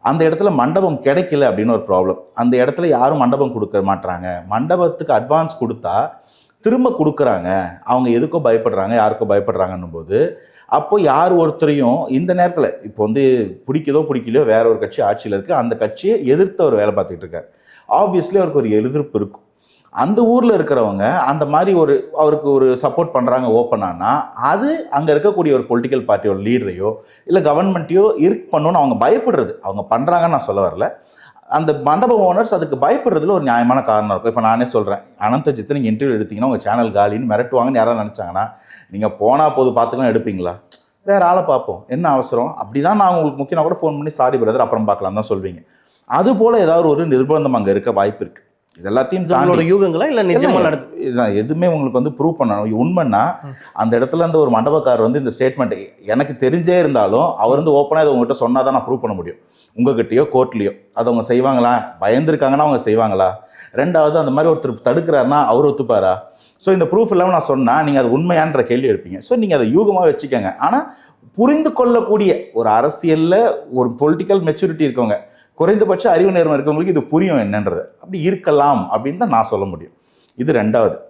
அந்த இடத்துல மண்டபம் கிடைக்கல அப்படின்னு ஒரு ப்ராப்ளம். அந்த இடத்துல யாரும் மண்டபம் கொடுக்க மாட்றாங்க. மண்டபத்துக்கு அட்வான்ஸ் கொடுத்தா திரும்ப கொடுக்குறாங்க. அவங்க எதுக்கோ பயப்படுறாங்க, யாருக்கோ பயப்படுறாங்கன்னும் போது, அப்போ யார் ஒருத்தரையும் இந்த நேரத்தில் இப்போ வந்து பிடிக்குதோ பிடிக்கலையோ வேற ஒரு கட்சி ஆட்சியில் இருக்குது, அந்த கட்சியை எதிர்த்து அவர் வேலை பார்த்துக்கிட்டு இருக்காரு. ஆப்வியஸ்லி அவருக்கு ஒரு எதிர்ப்பு இருக்கும். அந்த ஊரில் இருக்கிறவங்க அந்த மாதிரி அவருக்கு ஒரு சப்போர்ட் பண்ணுறாங்க ஓப்பனானா, அது அங்கே இருக்கக்கூடிய ஒரு பொலிட்டிக்கல் பார்ட்டியோட லீடரையோ இல்லை கவர்மெண்ட்டையோ பண்ணணும்னு அவங்க பயப்படுறது. அவங்க பண்ணுறாங்கன்னு நான் சொல்ல வரல. அந்த மண்டப ஓனர்ஸ் அதுக்கு பயப்படுறதுல ஒரு நியாயமான காரணம் இருக்கும். இப்போ நானே சொல்கிறேன், அனந்தஜித்தை நீங்கள் இன்டர்வியூ எடுத்தீங்கன்னா உங்கள் சேனல் காலின்னு மிரட்டுவாங்கன்னு யாராவது நினச்சாங்கன்னா, நீங்கள் போனால் போது பார்த்துக்கலாம் எடுப்பீங்களா? வேறு ஆளை பார்ப்போம், என்ன அவசரம்? அப்படி தான் நான் உங்களுக்கு முக்கியமாக கூட ஃபோன் பண்ணி சாரி பிரதர் அப்புறம் பார்க்கலாம் தான் சொல்வீங்க. அதுபோல் ஏதாவது ஒரு நிர்பந்தம் அங்கே இருக்க வாய்ப்பு இருக்குது. இது எல்லாத்தையும் யூகங்களா இல்லை நிஜமாக எதுவுமே உங்களுக்கு வந்து ப்ரூவ் பண்ணணும். உண்மைன்னா அந்த இடத்துல அந்த ஒரு மண்டபக்காரர் வந்து இந்த ஸ்டேட்மெண்ட் எனக்கு தெரிஞ்சே இருந்தாலும் அவர் வந்து ஓப்பனாக இதை உங்கள்கிட்ட சொன்னால் தான் நான் ப்ரூவ் பண்ண முடியும். உங்ககிட்டயோ கோர்ட்லேயோ அதை அவங்க செய்வாங்களா? பயந்துருக்காங்கன்னா அவங்க செய்வாங்களா? ரெண்டாவது அந்த மாதிரி ஒருத்தர் தடுக்கிறாருன்னா அவர் ஒத்துப்பாரா? ஸோ இந்த ப்ரூஃப் இல்லாமல் நான் சொன்னால் நீங்கள் அது உண்மையான்ற கேள்வி எடுப்பீங்க. ஸோ நீங்கள் அதை யூகமாக வச்சுக்கோங்க. ஆனால் புரிந்து கொள்ளக்கூடிய ஒரு அரசியலில் ஒரு பொலிட்டிக்கல் மெச்சூரிட்டி இருக்கவங்க, குறைந்தபட்ச அறிவு நேர்மை இருக்கவங்களுக்கு இது புரியும் என்னன்றது. அப்படி இருக்கலாம் அப்படின்னு தான் நான் சொல்ல முடியும். இது ரெண்டாவது.